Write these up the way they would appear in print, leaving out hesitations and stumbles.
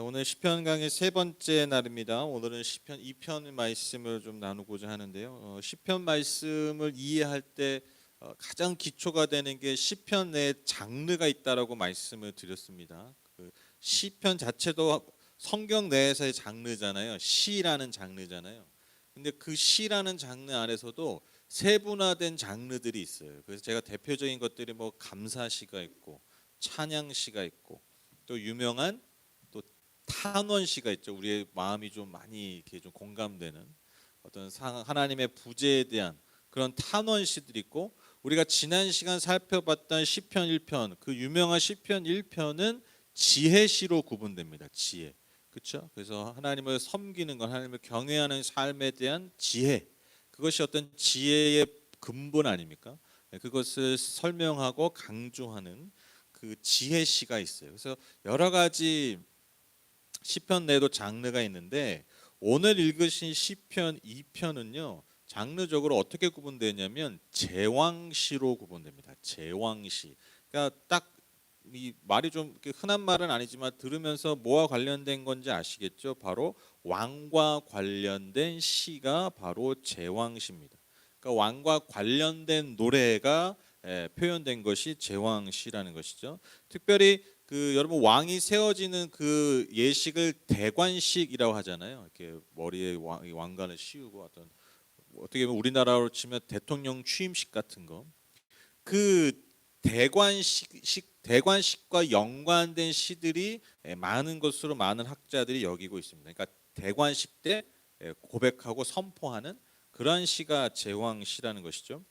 오늘 시편 강의 세 번째 날입니다. 오늘은 시편 2편 말씀을 좀 나누고자 하는데요. 시편 말씀을 이해할 때 가장 기초가 되는 게 시편 내에 장르가 있다라고 말씀을 드렸습니다. 그 시편 자체도 성경 내에서의 장르잖아요. 시라는 장르잖아요. 근데 그 시라는 장르 안에서도 세분화된 장르들이 있어요. 그래서 제가 대표적인 것들이 뭐 감사시가 있고 찬양시가 있고 또 유명한 탄원시가 있죠. 우리의 마음이 좀 많이 이렇게 좀 공감되는 어떤 하나님의 부재에 대한 그런 탄원시들이 있고, 우리가 지난 시간 살펴봤던 시편 1편, 그 유명한 시편 1편은 지혜시로 구분됩니다. 지혜. 그렇죠? 그래서 하나님을 섬기는 것, 하나님을 경외하는 삶에 대한 지혜. 그것이 어떤 지혜의 근본 아닙니까? 그것을 설명하고 강조하는 그 지혜시가 있어요. 그래서 여러 가지 시편 내에도 장르가 있는데, 오늘 읽으신 시편 2편은요 장르적으로 어떻게 구분되냐면 제왕시로 구분됩니다. 제왕시. 그러니까 딱 이 말이 좀 흔한 말은 아니지만 들으면서 뭐와 관련된 건지 아시겠죠? 바로 왕과 관련된 시가 바로 제왕시입니다. 그러니까 왕과 관련된 노래가 표현된 것이 제왕시라는 것이죠. 특별히 여러분 왕이 세워지는 그 예식을 대관식이라고 하잖아요. 이렇게 머리에 왕관을 씌우고 어떻게 보면 우리나라로 치면 대통령 취임식 같은 거. 그 대관식과 연관된 시들이 많은 것으로 많은 학자들이 여기고 있습니다. 그러니까 대관식 때 고백하고 선포하는 그러한 시가 제왕시라는 것이죠.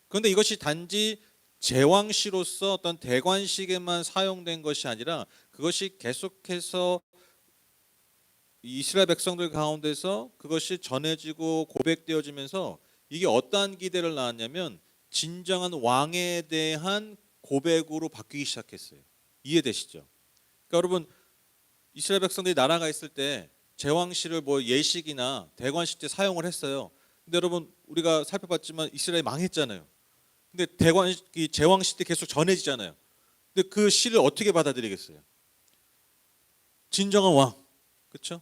그런데 이것이 단지 제왕시로서 어떤 대관식에만 사용된 것이 아니라 그것이 계속해서 이스라엘 백성들 가운데서 그것이 전해지고 고백되어지면서 이게 어떠한 기대를 낳았냐면 진정한 왕에 대한 고백으로 바뀌기 시작했어요. 이해되시죠? 그러니까 여러분, 이스라엘 백성들이 나라가 있을 때 제왕시를 뭐 예식이나 대관식 때 사용을 했어요. 근데 여러분, 우리가 살펴봤지만 이스라엘이 망했잖아요. 근데 제왕시 때 계속 전해지잖아요. 근데 그 시를 어떻게 받아들이겠어요? 진정한 왕, 그렇죠?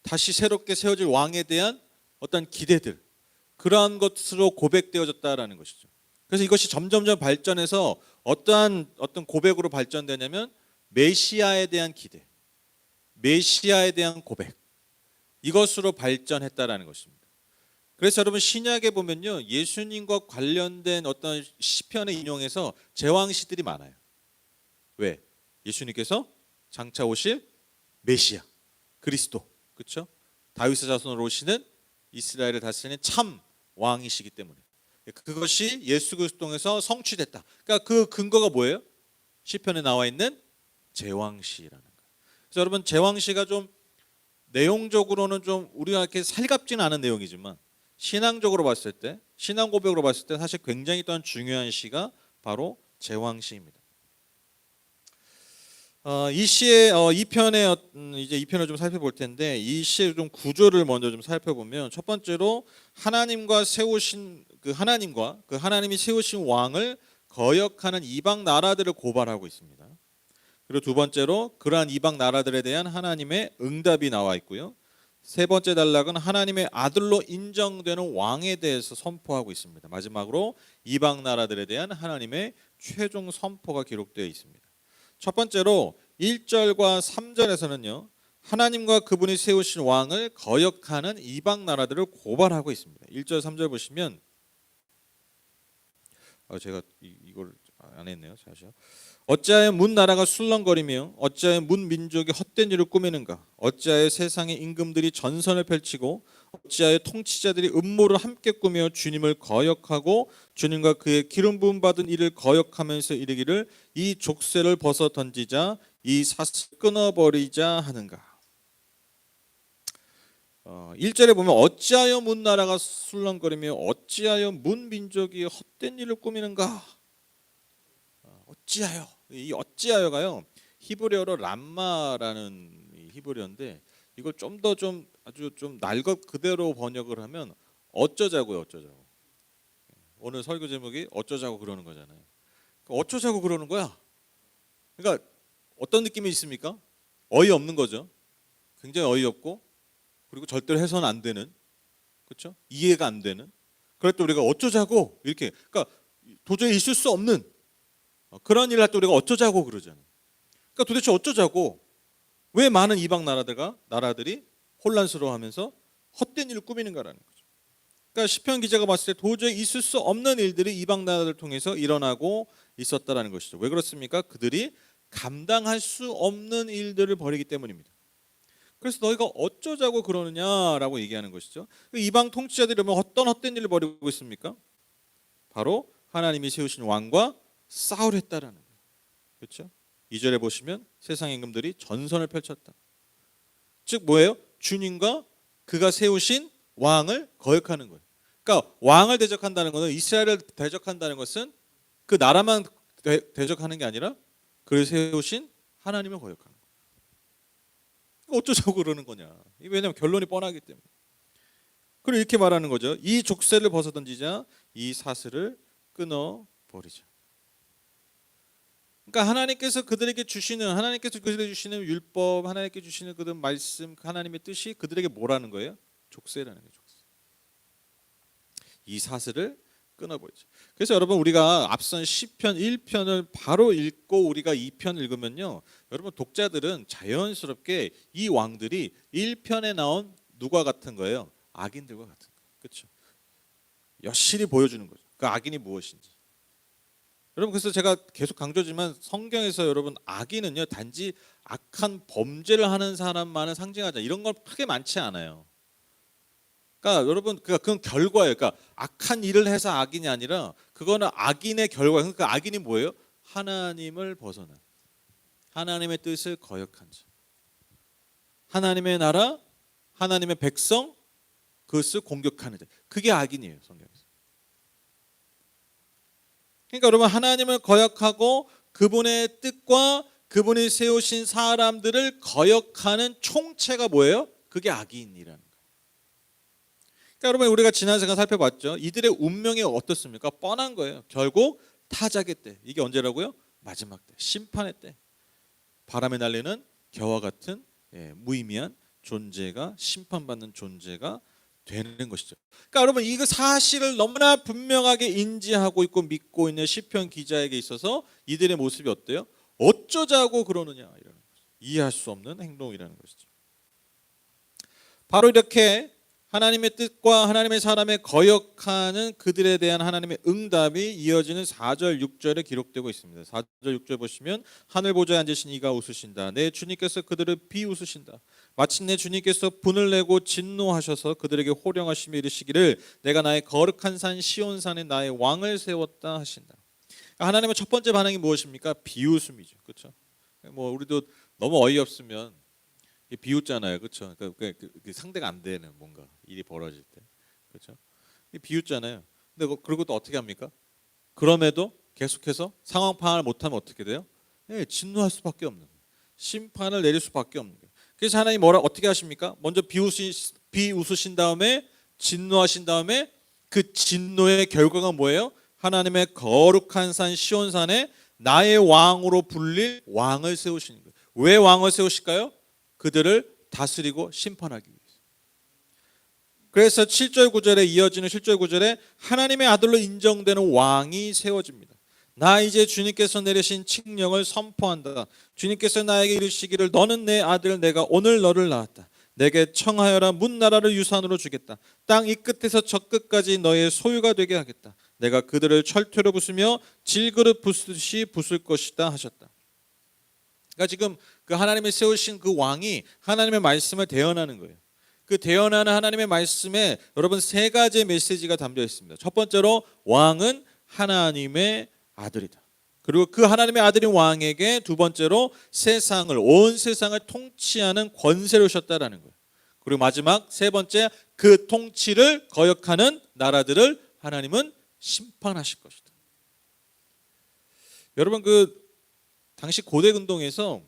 다시 새롭게 세워질 왕에 대한 어떤 기대들, 그러한 것으로 고백되어졌다라는 것이죠. 그래서 이것이 점점점 발전해서 어떤 고백으로 발전되냐면 메시아에 대한 기대, 메시아에 대한 고백, 이것으로 발전했다라는 것입니다. 그래서 여러분, 신약에 보면요 예수님과 관련된 어떤 시편을 인용해서 제왕시들이 많아요. 왜? 예수님께서 장차 오실 메시아 그리스도, 그렇죠? 다윗의 자손으로 오시는 이스라엘을 다스리는 참 왕이시기 때문에 그것이 예수 그리스도 통해서 성취됐다. 그러니까 그 근거가 뭐예요? 시편에 나와 있는 제왕시라는 거예요. 그래서 여러분, 제왕시가 좀 내용적으로는 좀 우리가 이렇게 살갑지는 않은 내용이지만 신앙적으로 봤을 때, 신앙 고백으로 봤을 때 사실 굉장히 또한 중요한 시가 바로 제왕시입니다. 이 시의 이 편의 이제 이 편을 좀 살펴볼 텐데, 이 시의 좀 구조를 먼저 좀 살펴보면, 첫 번째로 하나님과 하나님이 세우신 왕을 거역하는 이방 나라들을 고발하고 있습니다. 그리고 두 번째로 그러한 이방 나라들에 대한 하나님의 응답이 나와 있고요. 세 번째 단락은 하나님의 아들로 인정되는 왕에 대해서 선포하고 있습니다. 마지막으로 이방 나라들에 대한 하나님의 최종 선포가 기록되어 있습니다. 첫 번째로 1절과 3절에서는요 하나님과 그분이 세우신 왕을 거역하는 이방 나라들을 고발하고 있습니다. 1절 3절 보시면 제가 이걸 안 했네요. 사실. 어찌하여 문 나라가 술렁거리며 어찌하여 문 민족이 헛된 일을 꾸미는가? 어찌하여 세상의 임금들이 전선을 펼치고 어찌하여 통치자들이 음모를 함께 꾸며 주님을 거역하고 주님과 그의 기름 부음 받은 이를 거역하면서 이르기를 이 족쇄를 벗어 던지자, 이 삿을 끊어버리자 하는가? 1절에 보면 어찌하여 문 나라가 술렁거리며 어찌하여 문 민족이 헛된 일을 꾸미는가? 어찌하여, 이 어찌하여가요 히브리어로 람마라는 히브리어인데, 이걸 좀 더 아주 좀 날것 그대로 번역을 하면 어쩌자고요. 어쩌자고. 오늘 설교 제목이 어쩌자고 그러는 거잖아요. 어쩌자고 그러는 거야. 그러니까 어떤 느낌이 있습니까? 어이없는 거죠. 굉장히 어이없고 그리고 절대로 해서는 안 되는, 그렇죠? 이해가 안 되는. 그럴 때 우리가 어쩌자고 이렇게, 그러니까 도저히 있을 수 없는 그런 일을 할 때 우리가 어쩌자고 그러잖아요. 그러니까 도대체 어쩌자고, 왜 많은 이방 나라들이 혼란스러워하면서 헛된 일을 꾸미는가라는 거죠. 그러니까 시편 기자가 봤을 때 도저히 있을 수 없는 일들이 이방 나라들을 통해서 일어나고 있었다라는 것이죠. 왜 그렇습니까? 그들이 감당할 수 없는 일들을 벌이기 때문입니다. 그래서 너희가 어쩌자고 그러느냐라고 얘기하는 것이죠. 이방 통치자들이 어떤 헛된 일을 벌이고 있습니까? 바로 하나님이 세우신 왕과 싸우려 했다라는 거예요. 그렇죠? 2절에 보시면 세상 임금들이 전선을 펼쳤다. 즉 뭐예요? 주님과 그가 세우신 왕을 거역하는 거예요. 그러니까 왕을 대적한다는 것은, 이스라엘을 대적한다는 것은 그 나라만 대적하는 게 아니라 그를 세우신 하나님을 거역하는 거예요. 어쩌자고 그러는 거냐? 왜냐하면 결론이 뻔하기 때문에. 그리고 이렇게 말하는 거죠. 이 족쇄를 벗어던지자, 이 사슬을 끊어버리자. 그러니까 하나님께서 그들에게 주시는 율법, 하나님께 주시는 그 말씀, 하나님의 뜻이 그들에게 뭐라는 거예요? 족쇄라는 거예요. 족쇄. 이 사슬을 끊어버리죠. 그래서 여러분, 우리가 앞선 시편 1편을 바로 읽고 우리가 2편 읽으면요, 여러분 독자들은 자연스럽게 이 왕들이 1편에 나온 누가 같은 거예요? 악인들과 같은 거예요. 그렇죠? 여실히 보여주는 거죠. 그 악인이 무엇인지. 여러분, 그래서 제가 계속 강조지만 성경에서 여러분 악인은요 단지 악한 범죄를 하는 사람만을 상징하자, 이런 건 크게 많지 않아요. 그러니까 여러분, 그건 결과예요. 그러니까 악한 일을 해서 악인이 아니라 그거는 악인의 결과. 그러니까 악인이 뭐예요? 하나님을 벗어난, 하나님의 뜻을 거역한 자, 하나님의 나라, 하나님의 백성, 그것을 공격하는 자. 그게 악인이에요, 성경에서. 그러니까 여러분, 하나님을 거역하고 그분의 뜻과 그분이 세우신 사람들을 거역하는 총체가 뭐예요? 그게 악인이라는 거예요. 그러니까 여러분, 우리가 지난 시간 살펴봤죠. 이들의 운명이 어떻습니까? 뻔한 거예요. 결국 타작의 때, 이게 언제라고요? 마지막 때, 심판의 때, 바람에 날리는 겨와 같은 무의미한 존재가, 심판받는 존재가 되는 것이죠. 그러니까 여러분, 이 사실을 너무나 분명하게 인지하고 있고 믿고 있는 시편 기자에게 있어서 이들의 모습이 어때요? 어쩌자고 그러느냐, 이라는 거죠. 이해할 수 없는 행동이라는 것이죠. 바로 이렇게 하나님의 뜻과 하나님의 사람의 거역하는 그들에 대한 하나님의 응답이 이어지는 4절 6절에 기록되고 있습니다. 4절 6절 보시면, 하늘 보좌에 앉으신 이가 웃으신다. 내 주님께서 그들을 비웃으신다. 마침내 주님께서 분을 내고 진노하셔서 그들에게 호령하시며 이르시기를, 내가 나의 거룩한 산 시온산에 나의 왕을 세웠다 하신다. 하나님의 첫 번째 반응이 무엇입니까? 비웃음이죠. 그렇죠? 뭐 우리도 너무 어이없으면 비웃잖아요, 그렇죠? 그러니까 상대가 안 되는 뭔가 일이 벌어질 때, 그렇죠? 비웃잖아요. 근데 그리고 또 어떻게 합니까? 그럼에도 계속해서 상황 파악을 못하면 어떻게 돼요? 진노할 수밖에 없는, 심판을 내릴 수밖에 없는 거예요. 그래서 하나님 어떻게 하십니까? 먼저 비웃으신 다음에 진노하신 다음에 그 진노의 결과가 뭐예요? 하나님의 거룩한 산 시온산에 나의 왕으로 불릴 왕을 세우시는 거예요. 왜 왕을 세우실까요? 그들을 다스리고 심판하기 위해서. 그래서 7절 9절에 이어지는 7절 9절에 하나님의 아들로 인정되는 왕이 세워집니다. 나 이제 주님께서 내리신 칙령을 선포한다. 주님께서 나에게 이르시기를, 너는 내 아들, 내가 오늘 너를 낳았다. 내게 청하여라. 문나라를 유산으로 주겠다. 땅 이 끝에서 저 끝까지 너의 소유가 되게 하겠다. 내가 그들을 철퇴로 부수며 질그릇 부수듯이 부술 것이다 하셨다. 그러니까 지금 그 하나님이 세우신 그 왕이 하나님의 말씀을 대언하는 거예요. 그 대언하는 하나님의 말씀에 여러분 세 가지의 메시지가 담겨 있습니다. 첫 번째로, 왕은 하나님의 아들이다. 그리고 그 하나님의 아들인 왕에게 두 번째로, 온 세상을 통치하는 권세를 주셨다라는 거예요. 그리고 마지막 세 번째, 그 통치를 거역하는 나라들을 하나님은 심판하실 것이다. 여러분, 당시 고대 근동에서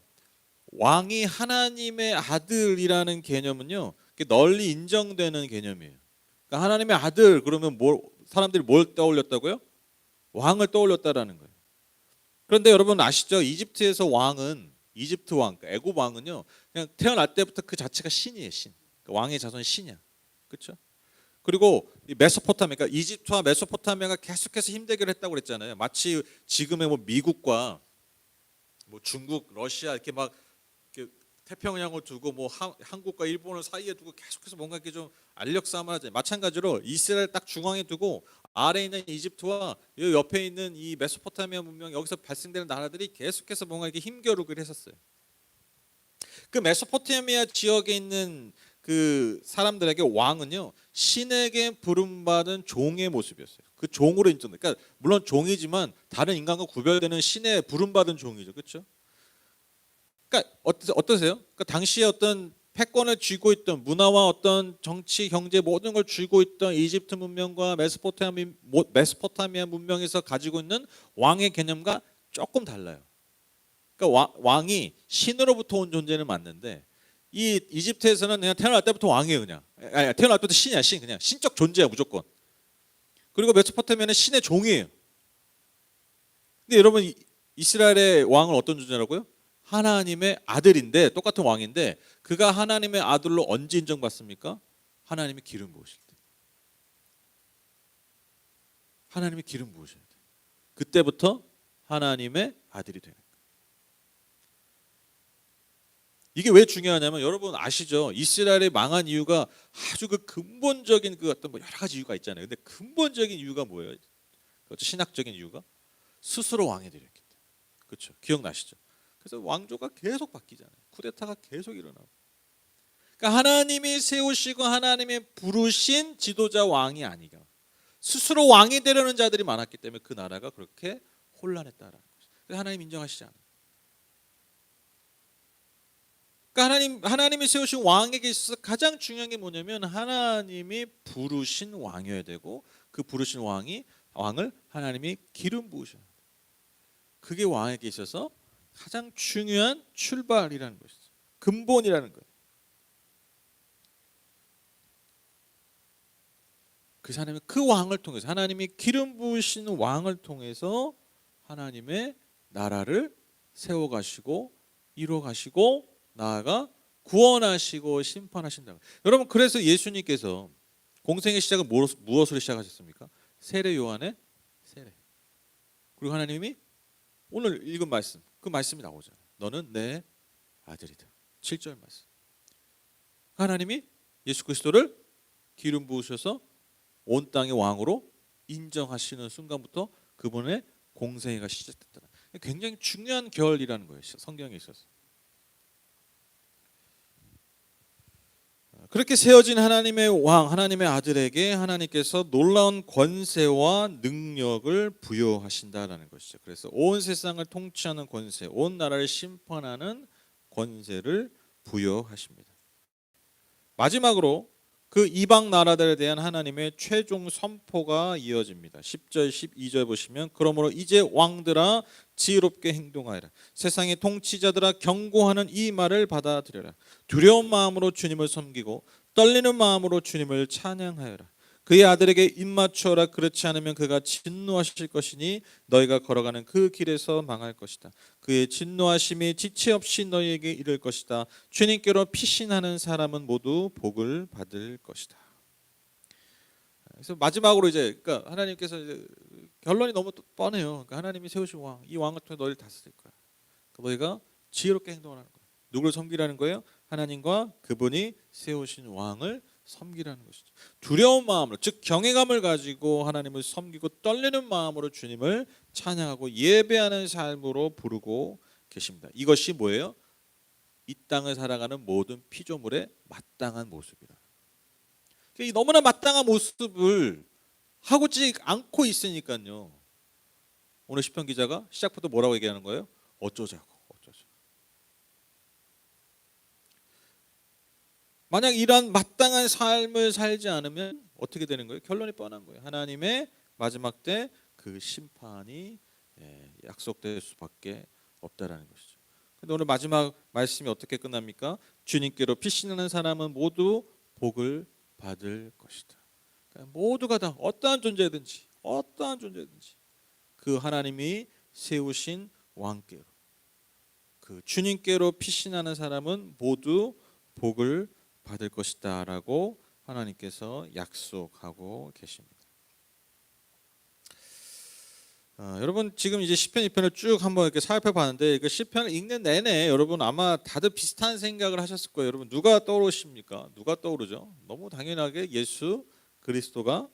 왕이 하나님의 아들이라는 개념은요, 널리 인정되는 개념이에요. 그러니까 하나님의 아들 그러면 사람들이 뭘 떠올렸다고요? 왕을 떠올렸다라는 거예요. 그런데 여러분 아시죠? 이집트에서 왕은 이집트 왕, 그러니까 애굽 왕은요, 그냥 태어날 때부터 그 자체가 신이에요, 신. 그러니까 왕의 자손 신이야, 그렇죠? 그리고 이 메소포타미아, 그러니까 이집트와 메소포타미아가 계속해서 힘대결을 했다고 그랬잖아요. 마치 지금의 뭐 미국과 뭐 중국, 러시아 이렇게 막 이렇게 태평양을 두고 뭐 한국과 일본을 사이에 두고 계속해서 뭔가 이렇게 좀 알력 싸움을 하잖아요. 마찬가지로 이스라엘 딱 중앙에 두고 아래에 있는 이집트와 이 옆에 있는 이 메소포타미아 문명, 여기서 발생되는 나라들이 계속해서 뭔가 이렇게 힘겨루기를 했었어요. 그 메소포타미아 지역에 있는 그 사람들에게 왕은요, 신에게 부름받은 종의 모습이었어요. 그 종으로 인정. 그러니까 물론 종이지만 다른 인간과 구별되는 신의 부름받은 종이죠, 그렇죠? 그러니까 어떠세요? 그러니까 당시에 어떤 패권을 쥐고 있던 문화와 어떤 정치, 경제 모든 걸 쥐고 있던 이집트 문명과 메소포타미아 문명에서 가지고 있는 왕의 개념과 조금 달라요. 그러니까 왕이 신으로부터 온 존재는 맞는데 이 이집트에서는 그냥 태어날 때부터 왕이에요, 그냥. 아니, 태어날 때부터 신이야, 신. 그냥 신적 존재야, 무조건. 그리고 메소포타미아는 신의 종이에요. 근데 여러분, 이스라엘의 왕은 어떤 존재라고요? 하나님의 아들인데, 똑같은 왕인데 그가 하나님의 아들로 언제 인정받습니까? 하나님이 기름 부으실 때. 하나님이 기름 부으셔야 돼. 그때부터 하나님의 아들이 되는 거예요. 이게 왜 중요하냐면 여러분 아시죠? 이스라엘이 망한 이유가 아주 그 근본적인 그 어떤 뭐 여러 가지 이유가 있잖아요. 근데 근본적인 이유가 뭐예요? 신학적인 이유가 스스로 왕이 되렸기 때문에. 그렇죠? 기억나시죠? 그래서 왕조가 계속 바뀌잖아요. 쿠데타가 계속 일어나고. 그러니까 하나님이 세우시고 하나님이 부르신 지도자 왕이 아니가 스스로 왕이 되려는 자들이 많았기 때문에 그 나라가 그렇게 혼란했다라는 거죠. 그래서 하나님 인정하시지 않아요. 그러니까 하나님이 세우신 왕에게 있어서 가장 중요한 게 뭐냐면 하나님이 부르신 왕이어야 되고 그 부르신 왕을 하나님이 기름 부으셔야 돼요. 그게 왕에게 있어서 가장 중요한 출발이라는 것이죠. 근본이라는 거예요. 그래서 하나님이 그 왕을 통해서 하나님이 기름 부으신 왕을 통해서 하나님의 나라를 세워가시고 이뤄가시고 나아가 구원하시고 심판하신다. 여러분 그래서 예수님께서 공생의 시작은 무엇으로 시작하셨습니까? 세례 요한의 세례. 그리고 하나님이 오늘 읽은 말씀, 그 말씀이 나오잖아요. 너는 내 아들이다. 7절 말씀. 하나님이 예수 그리스도를 기름 부으셔서 온 땅의 왕으로 인정하시는 순간부터 그분의 공생애가 시작됐다. 굉장히 중요한 결이라는 거예요. 성경에 있어서. 그렇게 세워진 하나님의 왕, 하나님의 아들에게 하나님께서 놀라운 권세와 능력을 부여하신다라는 것이죠. 그래서 온 세상을 통치하는 권세, 온 나라를 심판하는 권세를 부여하십니다. 마지막으로 그 이방 나라들에 대한 하나님의 최종 선포가 이어집니다. 10절, 12절 보시면 그러므로 이제 왕들아 지혜롭게 행동하여라. 세상의 통치자들아 경고하는 이 말을 받아들여라. 두려운 마음으로 주님을 섬기고 떨리는 마음으로 주님을 찬양하여라. 그의 아들에게 입맞추어라. 그렇지 않으면 그가 진노하실 것이니 너희가 걸어가는 그 길에서 망할 것이다. 그의 진노하심이 지체 없이 너희에게 이를 것이다. 주님께로 피신하는 사람은 모두 복을 받을 것이다. 그래서 마지막으로 이제 그러니까 하나님께서 이제 결론이 너무 뻔해요. 그러니까 하나님이 세우신 왕, 이 왕을 통해 너희를 다스릴 거야. 그러니까 너희가 지혜롭게 행동하는 거야. 누구를 섬기라는 거예요? 하나님과 그분이 세우신 왕을 섬기라는 것이죠. 두려운 마음으로, 즉 경외감을 가지고 하나님을 섬기고 떨리는 마음으로 주님을 찬양하고 예배하는 삶으로 부르고 계십니다. 이것이 뭐예요? 이 땅을 살아가는 모든 피조물의 마땅한 모습이다. 이 너무나 마땅한 모습을 하고지 않고 있으니까요. 오늘 시편 기자가 시작부터 뭐라고 얘기하는 거예요? 어쩌자고. 만약 이러한 마땅한 삶을 살지 않으면 어떻게 되는 거예요? 결론이 뻔한 거예요. 하나님의 마지막 때 그 심판이 약속될 수밖에 없다라는 것이죠. 근데 오늘 마지막 말씀이 어떻게 끝납니까? 주님께로 피신하는 사람은 모두 복을 받을 것이다. 그러니까 모두가 다 어떠한 존재든지 그 하나님이 세우신 왕께로 그 주님께로 피신하는 사람은 모두 복을 받을 것이다라고 하나님께서 약속하고 계십니다. 여러분 지금 이제 시편 2편을 쭉 한번 이렇게 살펴봤는데 그 시편을 읽는 내내 여러분 아마 다들 비슷한 생각을 하셨을 거예요. 여러분 누가 떠오르십니까? 누가 떠오르죠? 너무 당연하게 예수 그리스도가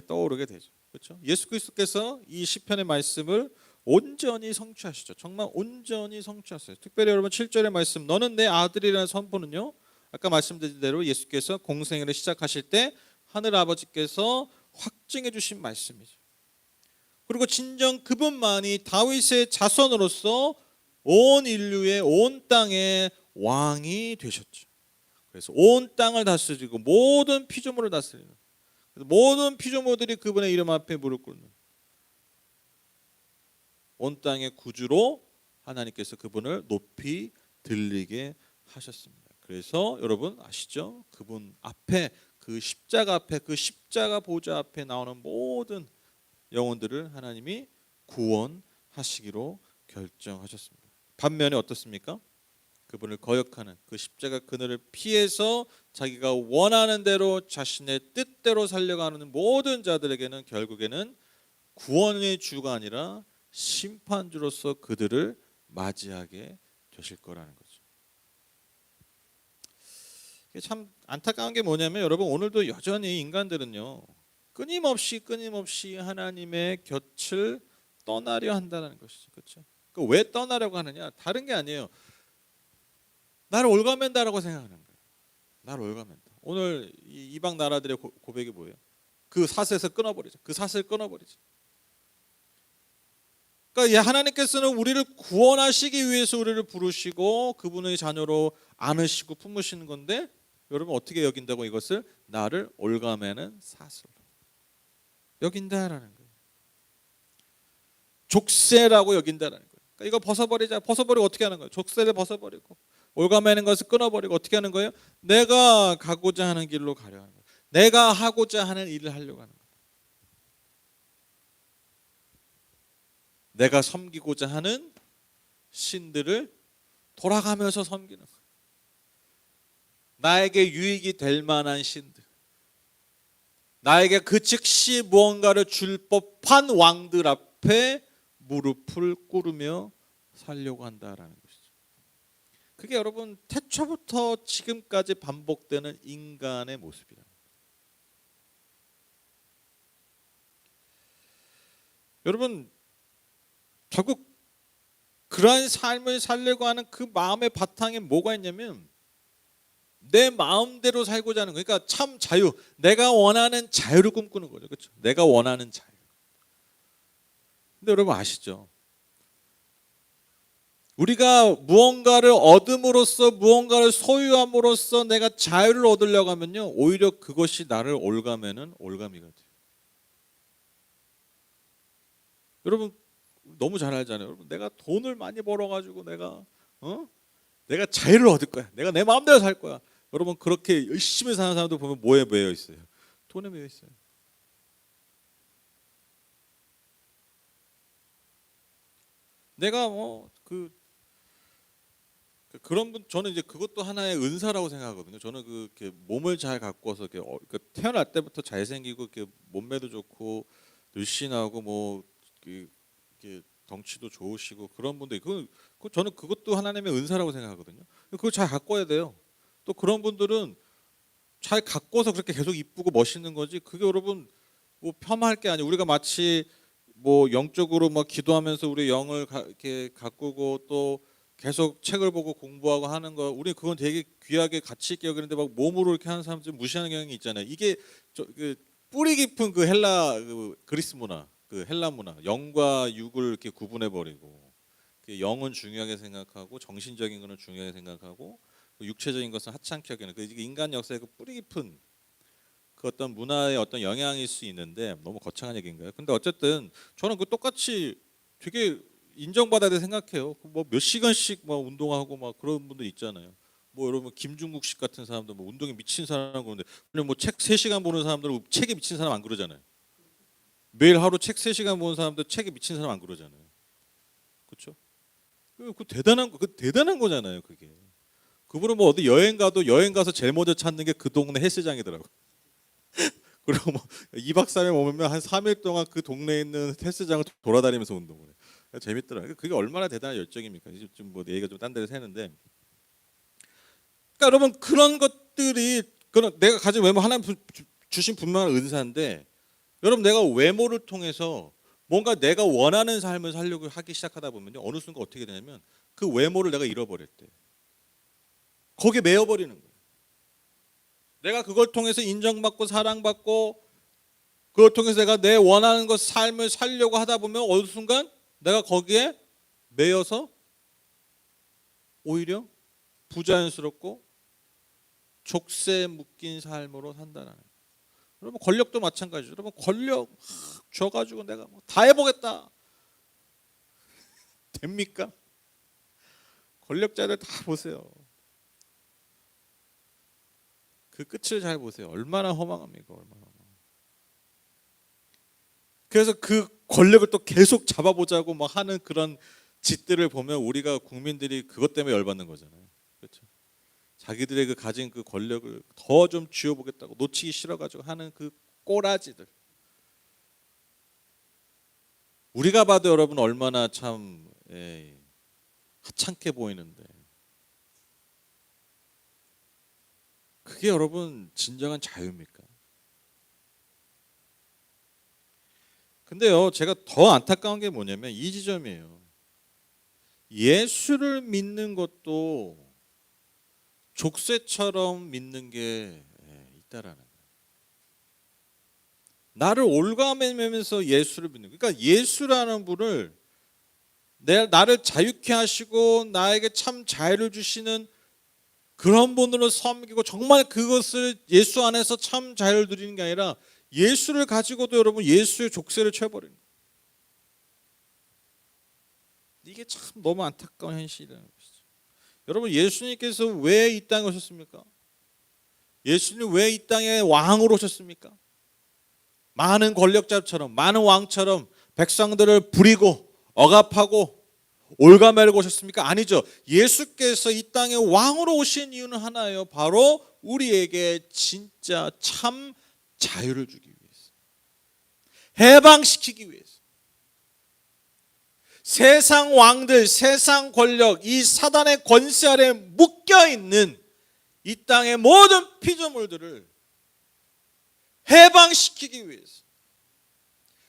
떠오르게 되죠. 그렇죠? 예수 그리스도께서 이 시편의 말씀을 온전히 성취하시죠. 정말 온전히 성취하셨어요. 특별히 여러분 7절의 말씀 너는 내 아들이라는 선포는요. 아까 말씀드린 대로 예수께서 공생애를 시작하실 때 하늘 아버지께서 확증해 주신 말씀이죠. 그리고 진정 그분만이 다윗의 자손으로서 온 인류의 온 땅의 왕이 되셨죠. 그래서 온 땅을 다스리고 모든 피조물을 다스리는 모든 피조물들이 그분의 이름 앞에 무릎 꿇는 온 땅의 구주로 하나님께서 그분을 높이 들리게 하셨습니다. 그래서 여러분 아시죠? 그분 앞에 그 십자가 앞에 그 십자가 보좌 앞에 나오는 모든 영혼들을 하나님이 구원하시기로 결정하셨습니다. 반면에 어떻습니까? 그분을 거역하는 그 십자가 그늘을 피해서 자기가 원하는 대로 자신의 뜻대로 살려가는 모든 자들에게는 결국에는 구원의 주가 아니라 심판주로서 그들을 맞이하게 되실 거라는 거죠. 이게 참 안타까운 게 뭐냐면 여러분 오늘도 여전히 인간들은요 끊임없이 하나님의 곁을 떠나려 한다는 것이죠. 그렇죠? 왜 떠나려고 하느냐? 다른 게 아니에요. 나를 올가맨다라고 생각하는 거예요. 나를 올가맨다. 오늘 이방 나라들의 고백이 뭐예요? 그 사슬에서 끊어버리자. 그 사슬 끊어버리자. 그러니까 하나님께서는 우리를 구원하시기 위해서 우리를 부르시고 그분의 자녀로 안으시고 품으시는 건데 여러분 어떻게 여긴다고 이것을 나를 올가매는 사슬로 여긴다라는 거예요. 족쇄라고 여긴다라는 거예요. 그러니까 이거 벗어버리자. 벗어버리고 어떻게 하는 거예요? 족쇄를 벗어버리고 올가매는 것을 끊어버리고 어떻게 하는 거예요? 내가 가고자 하는 길로 가려 하는 거예요. 내가 하고자 하는 일을 하려고 하는 거예요. 내가 섬기고자 하는 신들을 돌아가면서 섬기는 거예요. 나에게 유익이 될 만한 신들, 나에게 그 즉시 무언가를 줄 법한 왕들 앞에 무릎을 꿇으며 살려고 한다라는 것이죠. 그게 여러분 태초부터 지금까지 반복되는 인간의 모습이라. 여러분 결국 그러한 삶을 살려고 하는 그 마음의 바탕에 뭐가 있냐면 내 마음대로 살고자 하는 거예요. 그러니까 참 자유, 내가 원하는 자유를 꿈꾸는 거죠. 그렇죠? 내가 원하는 자유. 근데 여러분 아시죠? 우리가 무언가를 얻음으로써 무언가를 소유함으로써 내가 자유를 얻으려고 하면요 오히려 그것이 나를 올가매는 올가미가 돼요. 여러분 너무 잘 알잖아요. 여러분 내가 돈을 많이 벌어가지고 내가 자유를 얻을 거야. 내가 내 마음대로 살 거야. 여러분 그렇게 열심히 사는 사람들 보면 뭐에 매여 있어요? 돈에 매여 있어요. 내가 그런 분 저는 이제 그것도 하나의 은사라고 생각하거든요. 저는 그렇게 몸을 잘 가꿔서 태어날 때부터 잘생기고 이렇게 몸매도 좋고 늘씬하고 이렇게 덩치도 좋으시고 그런 분들 저는 그것도 하나님의 은사라고 생각하거든요. 그걸 잘 가꿔야 돼요. 또 그런 분들은 잘 가꿔서 그렇게 계속 이쁘고 멋있는 거지. 그게 여러분 폄하할 게 아니에요. 우리가 마치 영적으로 기도하면서 우리 영을 이렇게 가꾸고 또 계속 책을 보고 공부하고 하는 거 우리 그건 되게 귀하게 가치 있게 여기는데 몸으로 이렇게 하는 사람들 무시하는 경향이 있잖아요. 이게 뿌리 깊은 헬라 그리스 문화, 헬라 문화, 영과 육을 이렇게 구분해 버리고 영은 중요하게 생각하고 정신적인 거는 중요하게 생각하고 육체적인 것은 하찮게 여기는 인간 역사의 뿌리 깊은 어떤 문화의 어떤 영향일 수 있는데 너무 거창한 얘기인가요? 근데 어쨌든 저는 똑같이 되게 인정받아야 돼 생각해요. 몇 시간씩 운동하고 그런 분들 있잖아요. 여러분 김중국식 같은 사람들 운동에 미친 사람 그런데 책 3시간 보는 사람들은 책에 미친 사람 안 그러잖아요. 매일 하루 책 3시간 보는 사람들 책에 미친 사람 안 그러잖아요. 그렇죠? 그 대단한 거잖아요, 그게. 그분은 뭐 어디 여행 가도 여행 가서 제일 먼저 찾는 게 그 동네 헬스장이더라고. 그리고 뭐 2박 3일 오면 한 3일 동안 그 동네에 있는 헬스장을 돌아다니면서 운동을 해. 재밌더라고요. 그게 얼마나 대단한 열정입니까? 이제 좀뭐 얘기가 좀 딴 데로 새는데. 그러니까 여러분 그런 것들이 그런 내가 가진 외모 하나님 주신 분명한 은사인데 여러분 내가 외모를 통해서 뭔가 내가 원하는 삶을 살려고 하기 시작하다 보면요. 어느 순간 어떻게 되냐면 그 외모를 내가 잃어버릴 때 거기에 매여버리는 거예요. 내가 그걸 통해서 인정받고 사랑받고 그걸 통해서 내가 내 원하는 것 삶을 살려고 하다 보면 어느 순간 내가 거기에 매여서 오히려 부자연스럽고 족쇄에 묶인 삶으로 산다는 거예요. 여러분 권력도 마찬가지죠. 여러분 권력 줘가지고 내가 뭐 다 해보겠다. 됩니까? 권력자들 다 보세요. 그 끝을 잘 보세요. 얼마나 허망합니까? 얼마나. 그래서 그 권력을 또 계속 잡아보자고 막 하는 그런 짓들을 보면 우리가 국민들이 그것 때문에 열받는 거잖아요. 그렇죠? 자기들의 그 가진 그 권력을 더 좀 쥐어보겠다고 놓치기 싫어가지고 하는 그 꼬라지들. 우리가 봐도 여러분 얼마나 참 하찮게 보이는데 그게 여러분 진정한 자유입니까? 근데요 제가 더 안타까운 게 뭐냐면 이 지점이에요. 예수를 믿는 것도 족쇄처럼 믿는 게 있다라는 거예요. 나를 올가매면서 예수를 믿는 거예요. 그러니까 예수라는 분을 나를 자유케 하시고 나에게 참 자유를 주시는 그런 분으로 섬기고 정말 그것을 예수 안에서 참 자유를 누리는 게 아니라 예수를 가지고도 여러분 예수의 족쇄를 쳐버리는 거예요. 이게 참 너무 안타까운 현실이라는 것이죠. 여러분 예수님께서 왜 이 땅에 오셨습니까? 예수님 왜 이 땅에 왕으로 오셨습니까? 많은 권력자처럼 많은 왕처럼 백성들을 부리고 억압하고 올가매고 오셨습니까? 아니죠. 예수께서 이 땅에 왕으로 오신 이유는 하나예요. 바로 우리에게 진짜 참 자유를 주기 위해서. 해방시키기 위해서. 세상 왕들, 세상 권력, 이 사단의 권세 아래 묶여있는 이 땅의 모든 피조물들을 해방시키기 위해서.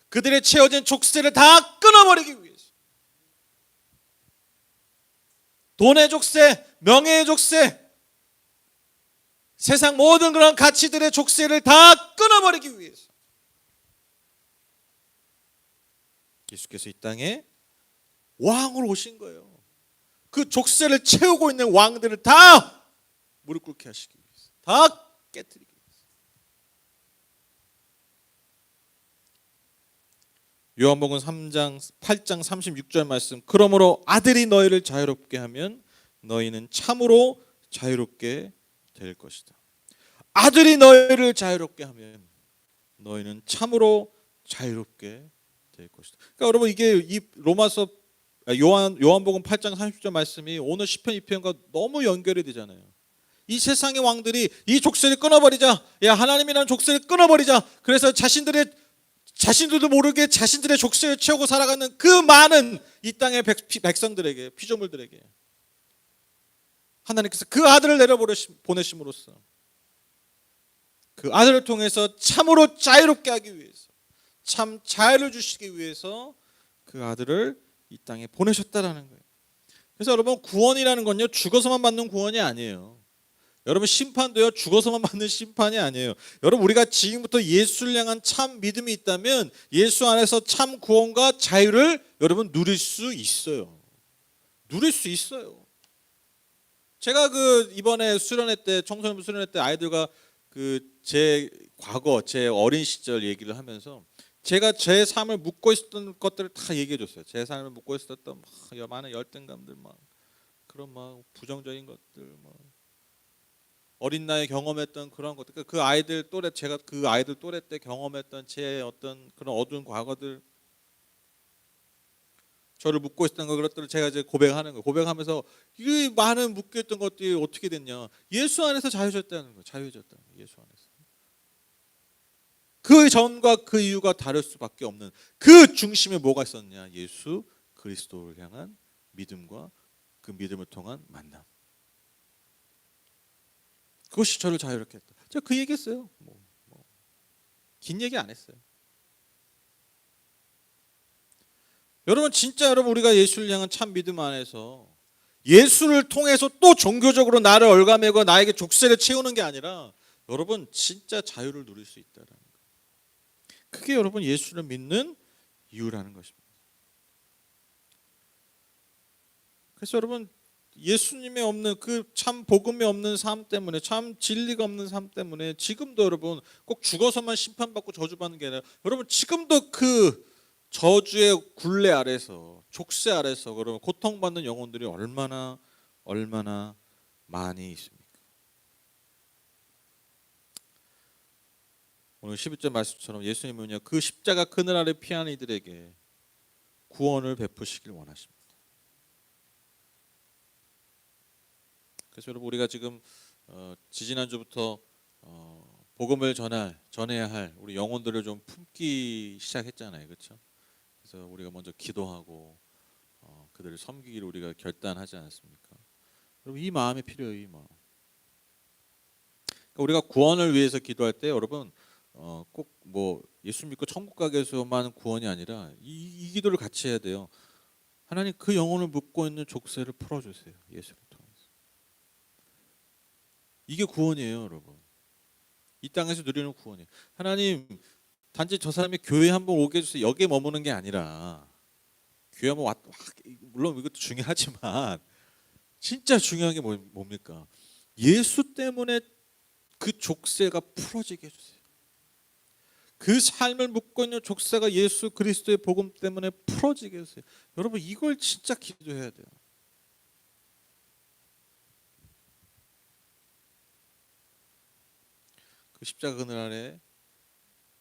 그들의 채워진 족쇄를 다 끊어버리기 위해서. 돈의 족쇄, 명예의 족쇄, 세상 모든 그런 가치들의 족쇄를 다 끊어버리기 위해서 예수께서 이 땅에 왕으로 오신 거예요. 그 족쇄를 채우고 있는 왕들을 다 무릎 꿇게 하시기 위해서, 다 깨뜨리기 위해서. 요한복음 8장 36절 말씀. 그러므로 아들이 너희를 자유롭게 하면 너희는 참으로 자유롭게 될 것이다. 아들이 너희를 자유롭게 하면 너희는 참으로 자유롭게 될 것이다. 그러니까 여러분 이게 이 로마서 요한복음 8장 30절 말씀이 오늘 시편 2편과 너무 연결이 되잖아요. 이 세상의 왕들이 이 족쇄를 끊어버리자. 야 하나님이라는 족쇄를 끊어버리자. 그래서 자신들도 모르게 자신들의 족쇄를 채우고 살아가는 그 많은 이 땅의 백성들에게, 피조물들에게 하나님께서 그 아들을 보내심으로써 그 아들을 통해서 참으로 자유롭게 하기 위해서, 참 자유를 주시기 위해서 그 아들을 이 땅에 보내셨다라는 거예요. 그래서 여러분 구원이라는 건요 죽어서만 받는 구원이 아니에요. 여러분 심판도요 죽어서만 받는 심판이 아니에요. 여러분 우리가 지금부터 예수를 향한 참 믿음이 있다면 예수 안에서 참 구원과 자유를 여러분 누릴 수 있어요. 누릴 수 있어요. 제가 그 이번에 수련회 때 청소년부 수련회 때 아이들과 그 제 과거 제 어린 시절 얘기를 하면서 제가 제 삶을 묻고 있었던 것들을 다 얘기해 줬어요. 제 삶을 묻고 있었던 많은 열등감들 막 그런 막 부정적인 것들 막 어린 나이에 경험했던 그런 것들, 그 아이들 또래 제가 그 아이들 또래 때 경험했던 제 어떤 그런 어두운 과거들 저를 묶고 있었던 것들을 제가 이제 고백하는 거예요. 고백하면서 이 많은 묶여 있던 것들이 어떻게 됐냐? 예수 안에서 자유해졌다는 거예요. 자유해졌다는 거예요. 예수 안에서. 그 전과 그 이유가 다를 수밖에 없는 그 중심에 뭐가 있었냐? 예수 그리스도를 향한 믿음과 그 믿음을 통한 만남. 그것이 저를 자유롭게 했다. 제가 그 얘기했어요. 긴 얘기 안 했어요. 여러분 진짜 여러분 우리가 예수를 향한 참 믿음 안에서 예수를 통해서 또 종교적으로 나를 얽어매고 나에게 족쇄를 채우는 게 아니라 여러분 진짜 자유를 누릴 수 있다라는 거예요. 그게 여러분 예수를 믿는 이유라는 것입니다. 그래서 여러분 예수님의 없는 그 참 복음이 없는 삶 때문에 참 진리가 없는 삶 때문에 지금도 여러분 꼭 죽어서만 심판받고 저주받는 게 아니라 여러분 지금도 그 저주의 굴레 아래서 족쇄 아래서 그러면 고통받는 영혼들이 얼마나 많이 있습니까? 오늘 11절 말씀처럼 예수님은요 그 십자가 그늘 아래 피한 이들에게 구원을 베푸시길 원하십니다. 그래서 여러분 우리가 지금 지지난주부터 복음을 전해야 할 우리 영혼들을 좀 품기 시작했잖아요, 그렇죠? 그래서 우리가 먼저 기도하고 그들을 섬기기를 우리가 결단하지 않았습니까? 여러분 이 마음이 필요해요, 이 마음. 그러니까 우리가 구원을 위해서 기도할 때 여러분 꼭 뭐 예수 믿고 천국 가게 해서만 구원이 아니라 이 기도를 같이 해야 돼요. 하나님 그 영혼을 묶고 있는 족쇄를 풀어주세요, 예수를 통해서. 이게 구원이에요, 여러분. 이 땅에서 누리는 구원이에요. 하나님 단지 저 사람이 교회 한번 오게 해주세요. 여기에 머무는 게 아니라 교회 한번 물론 이것도 중요하지만 진짜 중요한 게 뭡니까? 예수 때문에 그 족쇄가 풀어지게 해주세요. 그 삶을 묶고 있는 족쇄가 예수 그리스도의 복음 때문에 풀어지게 해주세요. 여러분 이걸 진짜 기도해야 돼요. 그 십자가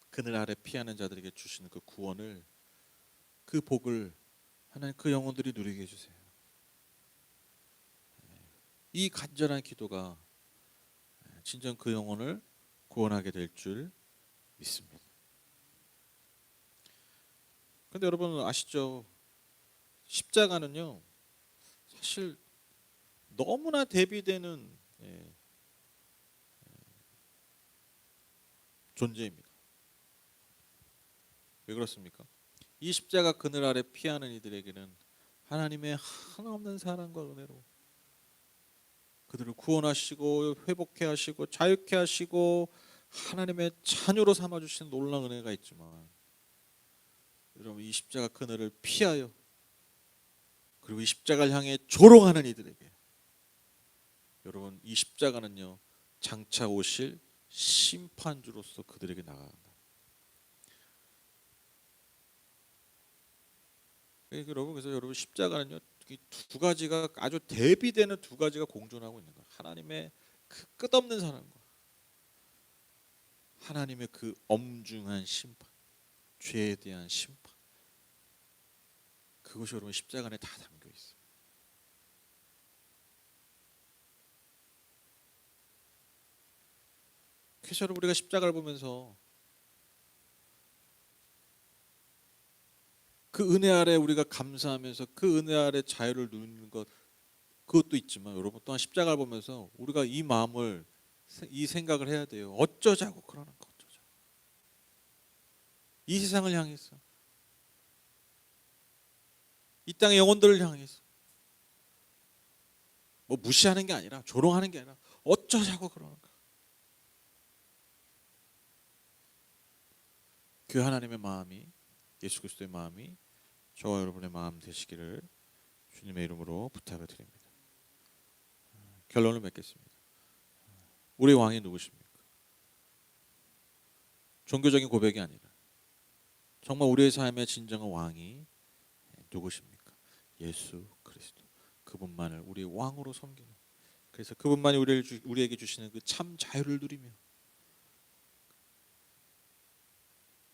그늘 아래 피하는 자들에게 주시는 그 구원을 그 복을 하나님 그 영혼들이 누리게 해주세요. 이 간절한 기도가 진정 그 영혼을 구원하게 될 줄 믿습니다. 그런데 여러분 아시죠? 십자가는요 사실 너무나 대비되는 존재입니다. 왜 그렇습니까? 이 십자가 그늘 아래 피하는 이들에게는 하나님의 한없는 사랑과 은혜로 그들을 구원하시고 회복해 하시고 자유케 하시고 하나님의 자녀로 삼아주시는 놀라운 은혜가 있지만 여러분 이 십자가 그늘을 피하여 그리고 이 십자가를 향해 조롱하는 이들에게 여러분 이 십자가는요 장차 오실 심판주로서 그들에게 나아간다. 그래서 여러분 십자가는요 두 가지가 아주 대비되는 두 가지가 공존하고 있는 거예요. 하나님의 그 끝없는 사랑과 하나님의 그 엄중한 심판, 죄에 대한 심판. 그것이 여러분 십자가 안에 다 담겨 있어요. 그래서 여러분 우리가 십자가를 보면서 그 은혜 아래 우리가 감사하면서 그 은혜 아래 자유를 누리는 것 그것도 있지만 여러분 또한 십자가를 보면서 우리가 이 마음을 이 생각을 해야 돼요. 어쩌자고 그러는 거 어쩌자고. 이 세상을 향해서 이 땅의 영혼들을 향해서 뭐 무시하는 게 아니라 조롱하는 게 아니라 어쩌자고 그러는가. 그 하나님의 마음이 예수 그리스도의 마음이 저와 여러분의 마음 되시기를 주님의 이름으로 부탁을 드립니다. 결론을 맺겠습니다. 우리 왕이 누구십니까? 종교적인 고백이 아니라 정말 우리의 삶의 진정한 왕이 누구십니까? 예수 그리스도. 그분만을 우리의 왕으로 섬기는 그래서 그분만이 우리에게 주시는 그 참 자유를 누리며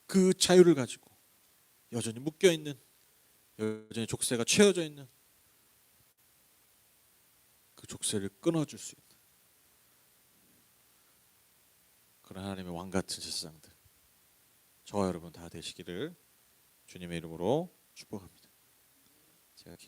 그 자유를 가지고 여전히 묶여있는 여전히 족쇄가 채워져 있는 그 족쇄를 끊어줄 수 있는 그런 하나님의 왕 같은 제사장들, 저와 여러분 다 되시기를 주님의 이름으로 축복합니다.